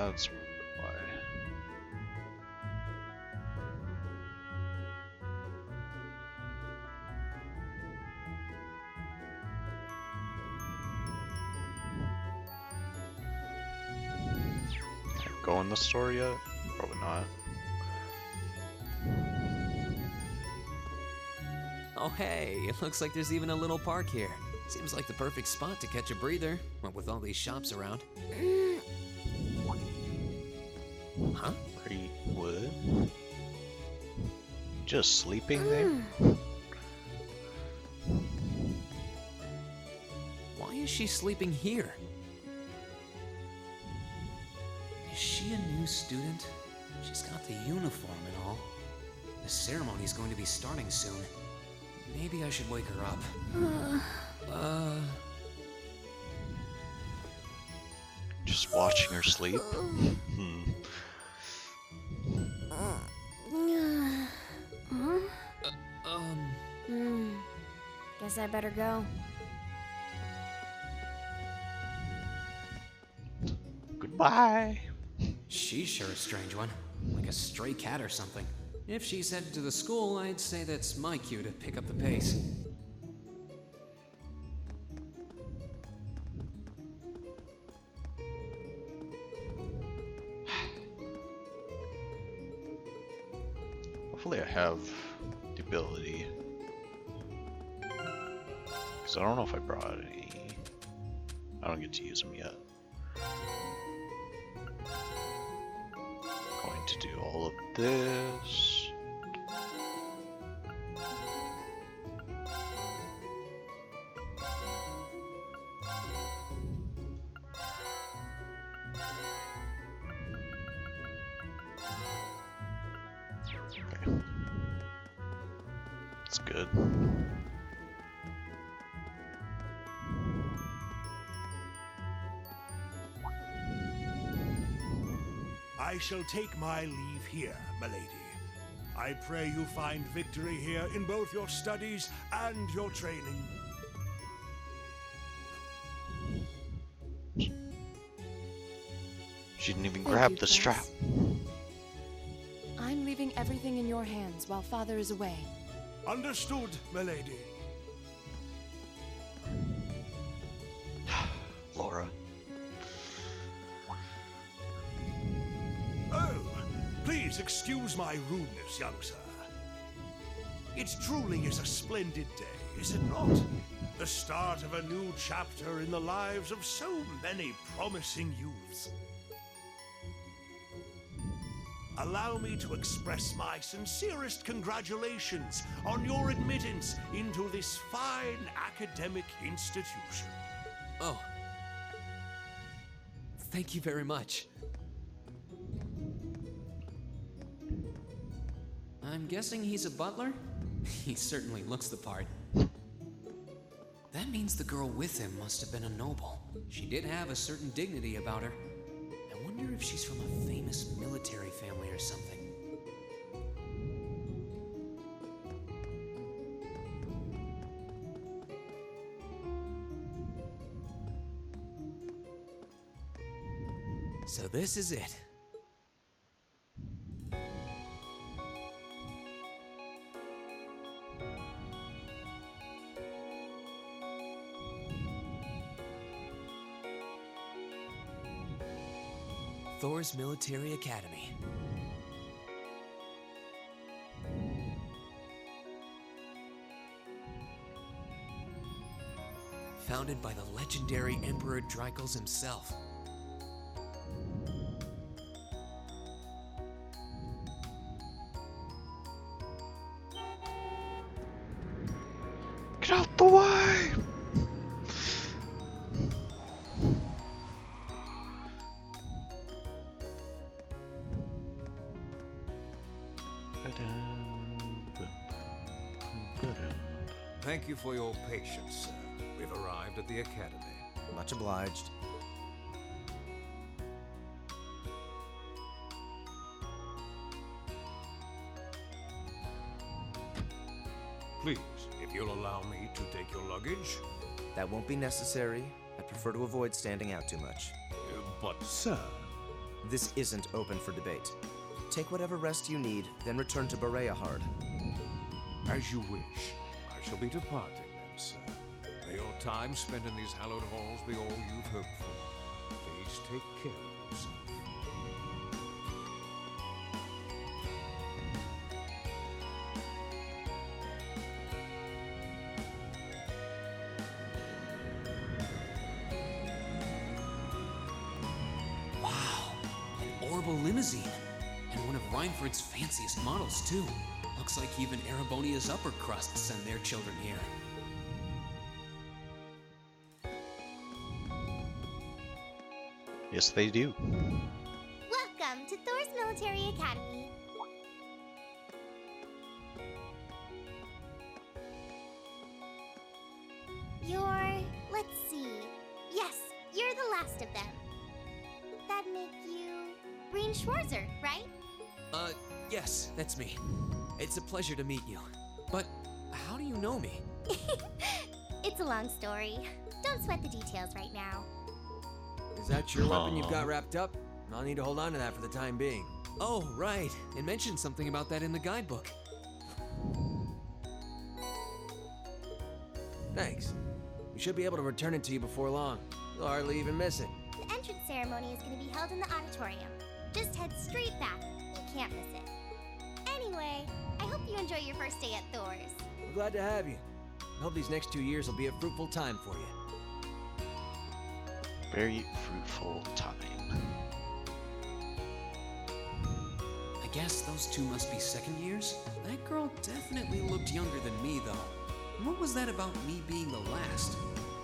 That's why. Can I go in the store yet? Probably not. Oh hey, it looks like there's even a little park here. Seems like the perfect spot to catch a breather, what with all these shops around. Huh? Great wood. Just sleeping there? Why is she sleeping here? Is she a new student? She's got the uniform and all. The ceremony's going to be starting soon. Maybe I should wake her up. Just watching her sleep? Hmm. Guess I better go. Goodbye! She's sure a strange one. Like a stray cat or something. If she's headed to the school, I'd say that's my cue to pick up the pace. Hopefully I have the ability. Because I don't know if I brought any. I don't get to use them yet. Going to do all of this. Okay. That's good. I shall take my leave here, milady. I pray you find victory here in both your studies and your training. She didn't even Thank grab you, the Class. strap. I'm leaving everything in your hands while Father is away. Understood, milady. Laura. Oh, please excuse my rudeness, young sir. It truly is a splendid day, is it not? The start of a new chapter in the lives of so many promising youths. Allow me to express my sincerest congratulations on your admittance into this fine academic institution. Oh. Thank you very much. I'm guessing he's a butler? He certainly looks the part. That means the girl with him must have been a noble. She did have a certain dignity about her. I wonder if she's from a famous military family or something. So this is it. Thor's Military Academy. Founded by the legendary Emperor Drycles himself. Get out the way! Thank you for your patience, sir. We've arrived at the academy. Much obliged. Please, if you'll allow me to take your luggage. That won't be necessary. I prefer to avoid standing out too much. But, sir, This isn't open for debate. Take whatever rest you need, then return to Bereahard. As you wish. I shall be departing then, sir. May your time spent in these hallowed halls be all you've hoped for. Please take care of yourself. Wow, an orbital limousine. And one of Reinford's fanciest models, too. Looks like even Erebonia's upper crust send their children here. Yes, they do. Welcome to Thor's Military Academy. Let's see. Yes, you're the last of them. That'd make you Breen Schwarzer, right? Yes, that's me. It's a pleasure to meet you. But how do you know me? It's a long story. Don't sweat the details right now. Is that your weapon you've got wrapped up? I'll need to hold on to that for the time being. Oh, right. It mentioned something about that in the guidebook. Thanks. We should be able to return it to you before long. You'll hardly even miss it. The entrance ceremony is going to be held in the auditorium. Just head straight back. You can't miss it. Anyway, I hope you enjoy your first day at Thor's. We're glad to have you. I hope these next 2 years will be a fruitful time for you. Very fruitful time. I guess those two must be second years? That girl definitely looked younger than me, though. And what was that about me being the last?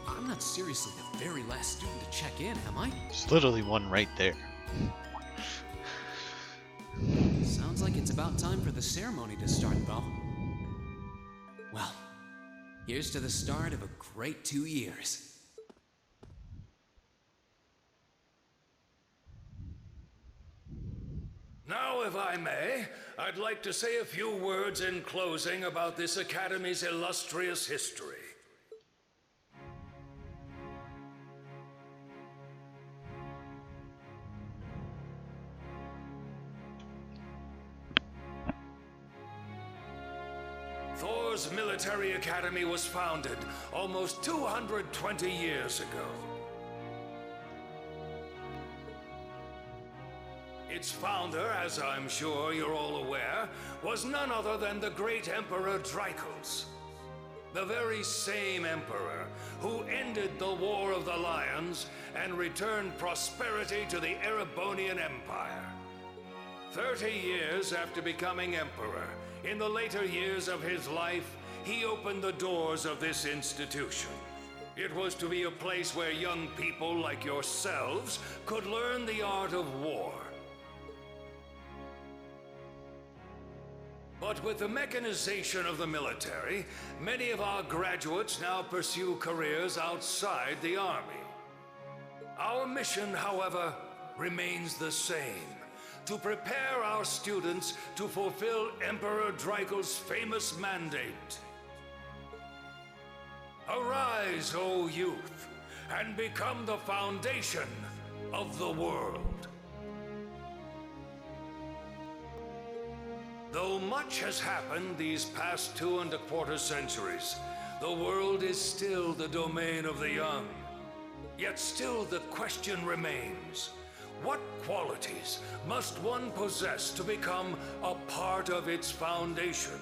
I'm not seriously the very last student to check in, am I? There's literally one right there. Sounds like it's about time for the ceremony to start, though. Well, here's to the start of a great 2 years. Now, if I may, I'd like to say a few words in closing about this Academy's illustrious history. Thor's Military Academy was founded almost 220 years ago. Its founder, as I'm sure you're all aware, was none other than the great Emperor Drykos. The very same emperor who ended the War of the Lions and returned prosperity to the Erebonian Empire. 30 years after becoming emperor, in the later years of his life, he opened the doors of this institution. It was to be a place where young people like yourselves could learn the art of war. But with the mechanization of the military, many of our graduates now pursue careers outside the Army. Our mission, however, remains the same: to prepare our students to fulfill Emperor Drykos' famous mandate. Arise, O youth, and become the foundation of the world. Though much has happened these past 2¼ centuries, the world is still the domain of the young. Yet still the question remains: what qualities must one possess to become a part of its foundation?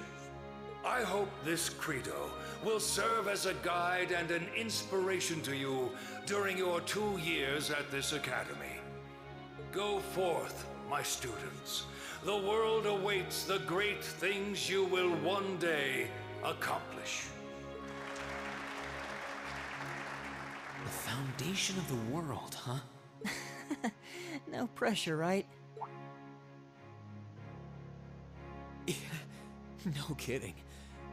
I hope this credo will serve as a guide and an inspiration to you during your 2 years at this academy. Go forth, my students. The world awaits the great things you will one day accomplish. The foundation of the world, huh? No pressure, right? Yeah, no kidding.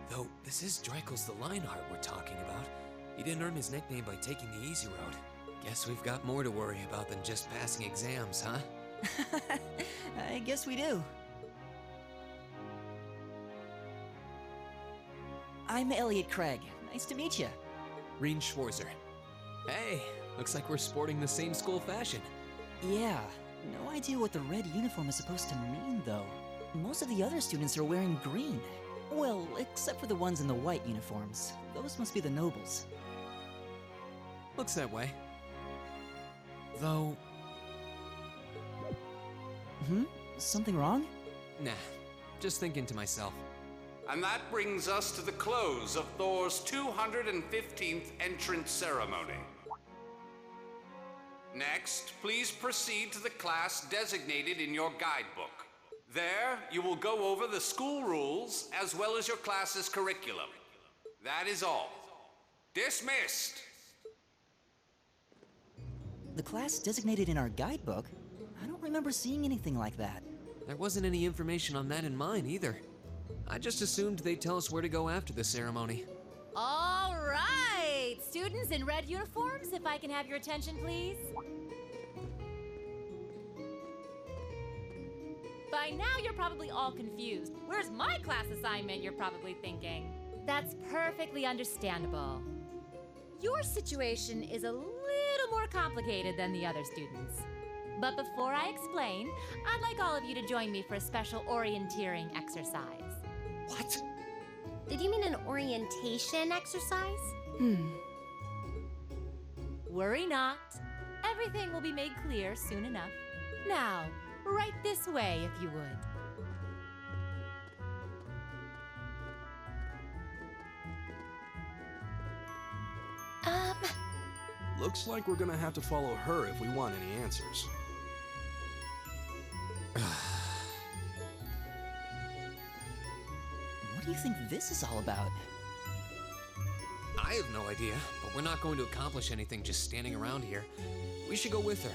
Though, this is Drykos the Lionheart we're talking about. He didn't earn his nickname by taking the easy road. Guess we've got more to worry about than just passing exams, huh? I guess we do. I'm Elliot Craig. Nice to meet you. Breen Schwarzer. Hey, looks like we're sporting the same school fashion. Yeah, No idea what the red uniform is supposed to mean, though. Most of the other students are wearing green. Well, except for the ones in the white uniforms. Those must be the nobles. Looks that way. Though... Something wrong? Nah, just thinking to myself. And that brings us to the close of Thor's 215th entrance ceremony. Next, please proceed to the class designated in your guidebook. There, you will go over the school rules as well as your class's curriculum. That is all. Dismissed! The class designated in our guidebook? I don't remember seeing anything like that. There wasn't any information on that in mine either. I just assumed they'd tell us where to go after the ceremony. All right! Students in red uniforms, if I can have your attention, please. By now, you're probably all confused. Where's my class assignment, you're probably thinking. That's perfectly understandable. Your situation is a little more complicated than the other students. But before I explain, I'd like all of you to join me for a special orienteering exercise. What? Did you mean an orientation exercise? Worry not. Everything will be made clear soon enough. Now, right this way, if you would. Looks like we're gonna have to follow her if we want any answers. What do you think this is all about? I have no idea, but we're not going to accomplish anything just standing around here. We should go with her.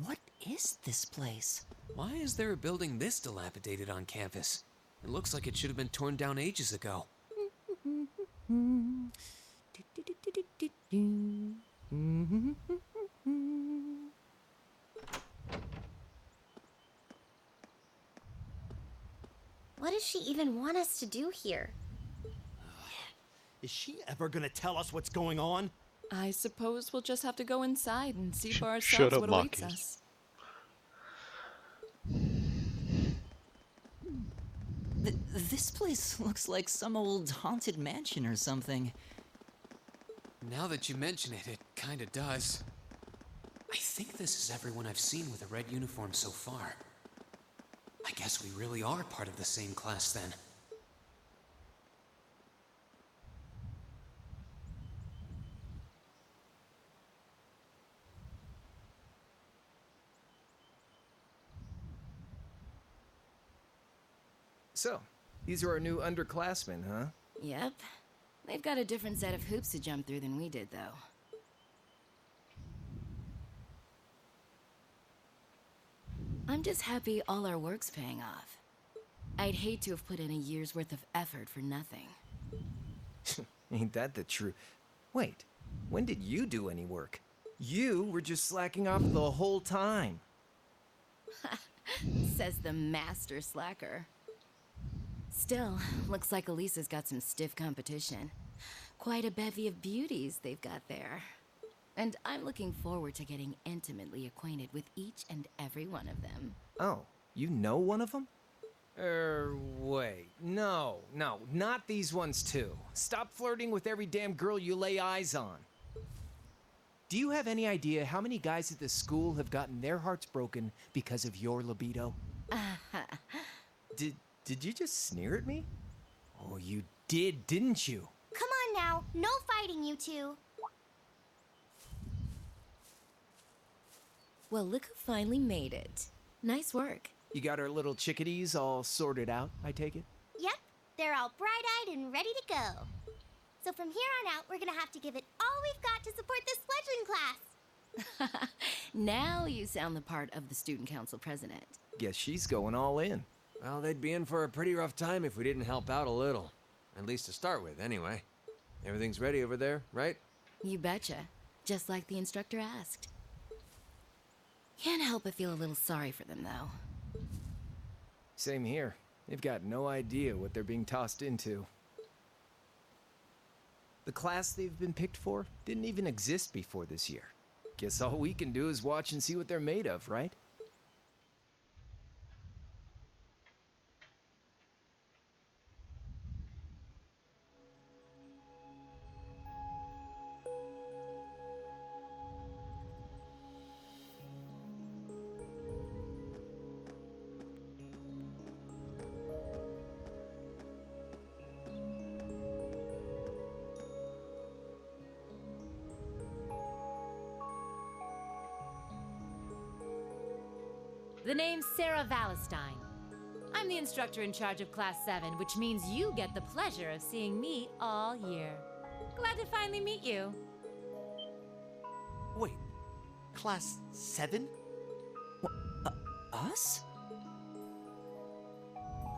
What is this place? Why is there a building this dilapidated on campus? It looks like it should have been torn down ages ago. What does she even want us to do here? Is she ever gonna tell us what's going on? I suppose we'll just have to go inside and see for Shut ourselves up, what awaits Maki. us. This place looks like some old haunted mansion or something. Now that you mention it, it kinda does. I think this is everyone I've seen with a red uniform so far. I guess we really are part of the same class then. So, these are our new underclassmen, huh? Yep. They've got a different set of hoops to jump through than we did, though. I'm just happy all our work's paying off. I'd hate to have put in a year's worth of effort for nothing. Ain't that the truth? Wait, when did you do any work? You were just slacking off the whole time. Says the master slacker. Still, looks like Elisa's got some stiff competition. Quite a bevy of beauties they've got there. And I'm looking forward to getting intimately acquainted with each and every one of them. Oh, you know one of them? Wait. No, not these ones too. Stop flirting with every damn girl you lay eyes on. Do you have any idea how many guys at this school have gotten their hearts broken because of your libido? Did you just sneer at me? Oh, you did, didn't you? Come on now, no fighting, you two. Well, look who finally made it. Nice work. You got our little chickadees all sorted out, I take it? Yep, they're all bright-eyed and ready to go. So from here on out, we're gonna have to give it all we've got to support this fledgling class. Now you sound the part of the student council president. Guess she's going all in. Well, they'd be in for a pretty rough time if we didn't help out a little. At least to start with, anyway. Everything's ready over there, right? You betcha. Just like the instructor asked. Can't help but feel a little sorry for them, though. Same here. They've got no idea what they're being tossed into. The class they've been picked for didn't even exist before this year. Guess all we can do is watch and see what they're made of, right? The name's Sarah Valestine. I'm the instructor in charge of Class 7, which means you get the pleasure of seeing me all year. Glad to finally meet you. Wait, Class 7? Us?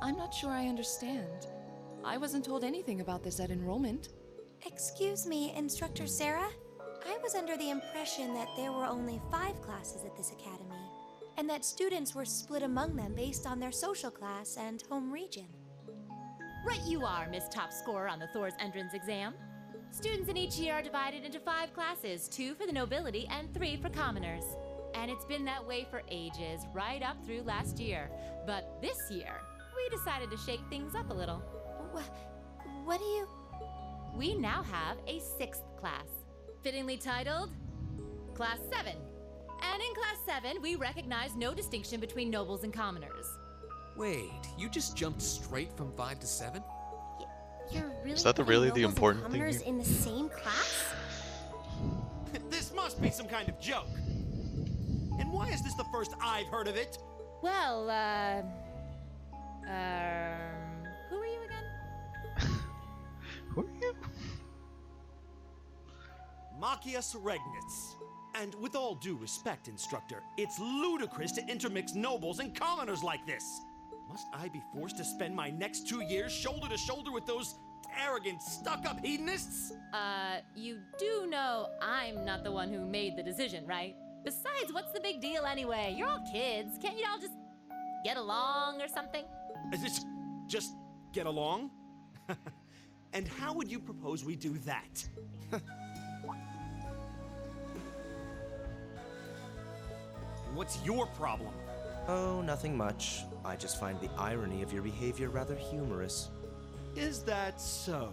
I'm not sure I understand. I wasn't told anything about this at enrollment. Excuse me, Instructor Sarah? I was under the impression that there were only 5 classes at this academy, and that students were split among them based on their social class and home region. Right you are, Miss Top Scorer on the Thor's entrance exam. Students in each year are divided into 5 classes, 2 for the nobility and 3 for commoners. And it's been that way for ages, right up through last year. But this year, we decided to shake things up a little. What do you... We now have a 6th class, fittingly titled Class 7. And in Class 7, we recognize no distinction between nobles and commoners. Wait, you just jumped straight from 5 to 7? You're really Is that really the important thing commoners here? in the same class? This must be some kind of joke. And why is this the first I've heard of it? Well, who are you again? Who are you? Machias Regnitz. And with all due respect, Instructor, it's ludicrous to intermix nobles and commoners like this. Must I be forced to spend my next 2 years shoulder to shoulder with those arrogant, stuck-up hedonists? You do know I'm not the one who made the decision, right? Besides, what's the big deal anyway? You're all kids. Can't you all just get along or something? Just get along? And how would you propose we do that? What's your problem? Oh, nothing much. I just find the irony of your behavior rather humorous. Is that so?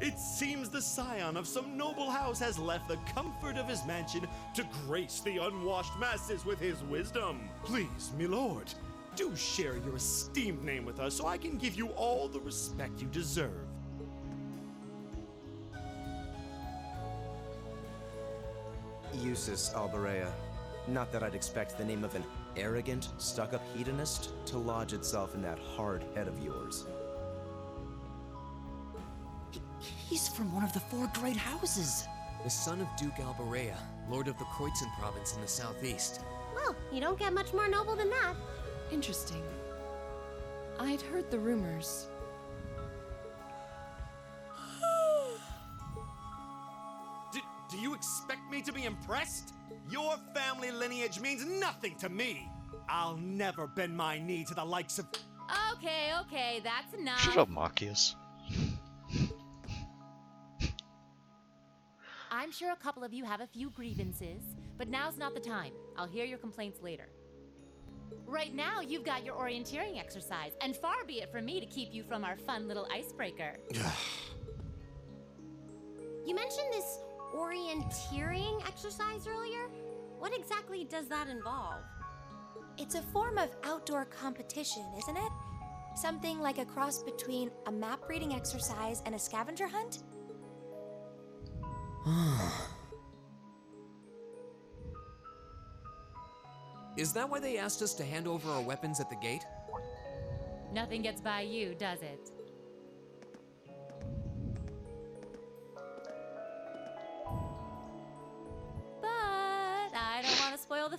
It seems the scion of some noble house has left the comfort of his mansion to grace the unwashed masses with his wisdom. Please, my lord, do share your esteemed name with us so I can give you all the respect you deserve. Eustace Alberea. Not that I'd expect the name of an arrogant, stuck-up hedonist to lodge itself in that hard head of yours. He's from one of the 4 great houses. The son of Duke Alberea, lord of the Kreutzen province in the southeast. Well, you don't get much more noble than that. Interesting. I'd heard the rumors. Do you expect me to be impressed? Your family lineage means nothing to me. I'll never bend my knee to the likes of... Okay, that's enough. Shut up, Machias. I'm sure a couple of you have a few grievances, but now's not the time. I'll hear your complaints later. Right now, you've got your orienteering exercise, and far be it from me to keep you from our fun little icebreaker. You mentioned this orienteering exercise earlier. What exactly does that involve? It's a form of outdoor competition, isn't it? Something like a cross between a map reading exercise and a scavenger hunt? Is that why they asked us to hand over our weapons at the gate? Nothing gets by you, does it? But I don't want to spoil the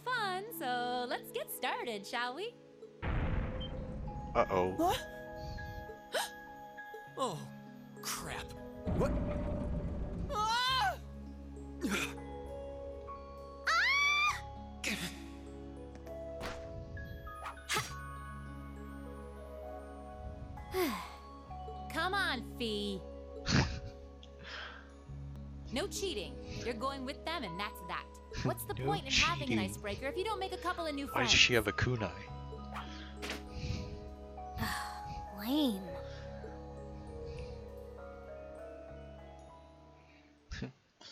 Let's get started, shall we? Uh-oh. What? Oh, crap. What? Ah! Come on, Fee. No cheating. You're going with them, and that's that. What's the No point in having an cheating. icebreaker if you don't make a couple of new Why friends? does she have a kunai? Lame.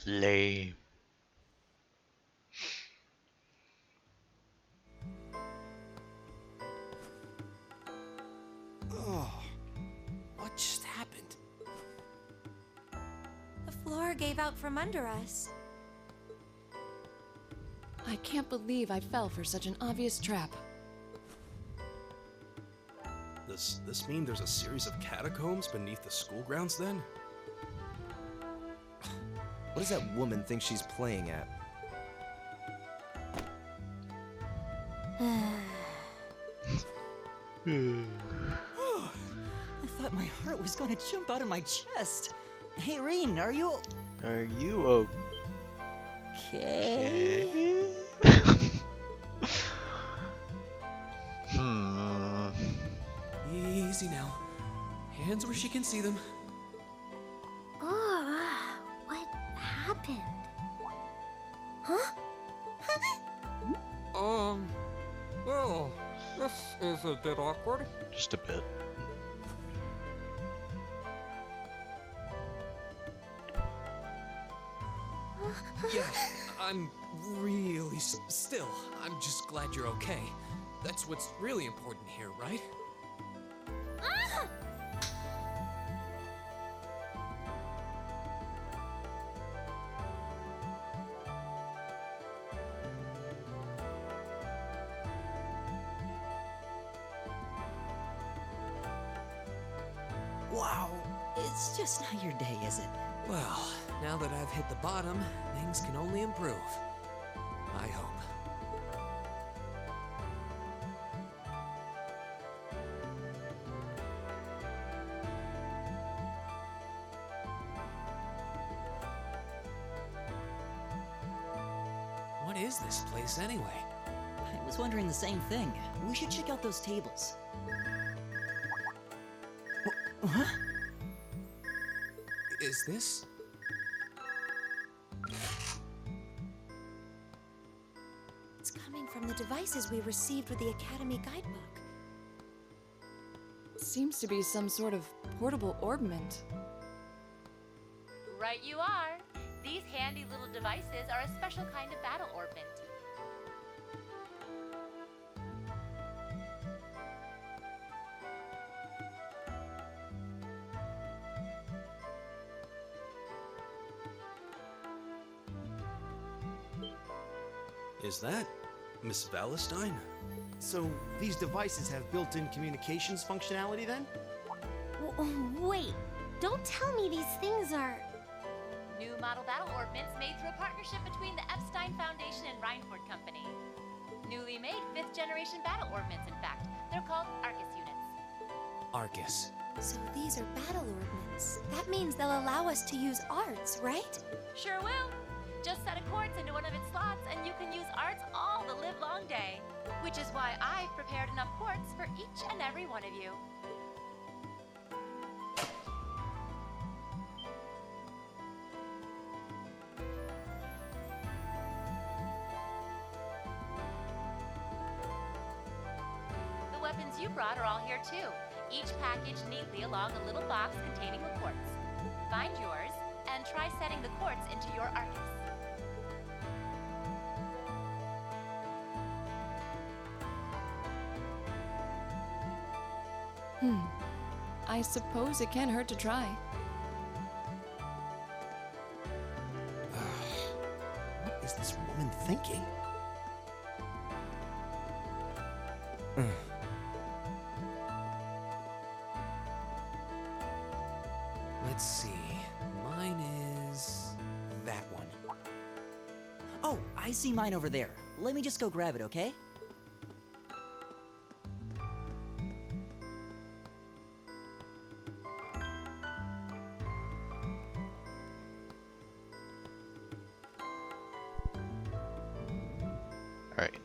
Lame. Oh, what just happened? The floor gave out from under us. I can't believe I fell for such an obvious trap. Does this mean there's a series of catacombs beneath the school grounds then? What does that woman think she's playing at? I thought my heart was going to jump out of my chest. Hey, Reen, are you okay? Easy now. Hands where she can see them. Oh, what happened? Huh? Well, this is a bit awkward. Just a bit. Yeah, I'm really still. I'm just glad you're okay. That's what's really important here, right? Ah! Wow, it's just not your day, is it? Well, now that I've hit the bottom, things can only improve. I hope. What is this place anyway? I was wondering the same thing. We should check out those tables. Huh? Is this? It's coming from the devices we received with the Academy guidebook. Seems to be some sort of portable orbment. Right you are. These handy little devices are a special kind of battle orbment. Is that Miss Valentine? So these devices have built-in communications functionality then? Wait, don't tell me these things are... New model battle orbments made through a partnership between the Epstein Foundation and Reinford Company. Newly made 5th generation battle orbments, in fact. They're called Arcus units. Arcus. So these are battle orbments. That means they'll allow us to use arts, right? Sure will. Just set a quartz into one of its slots and you can use arts all the livelong day. Which is why I've prepared enough quartz for each and every one of you. The weapons you brought are all here too, each packaged neatly along a little box containing a quartz. Find yours and try setting the quartz into your Arcus. I suppose it can't hurt to try. What is this woman thinking? Let's see. Mine is that one. Oh, I see mine over there. Let me just go grab it, okay? Alright.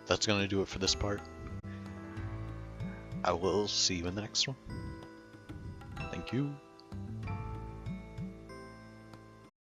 That's gonna do it for this part. I will see you in the next one. Thank you.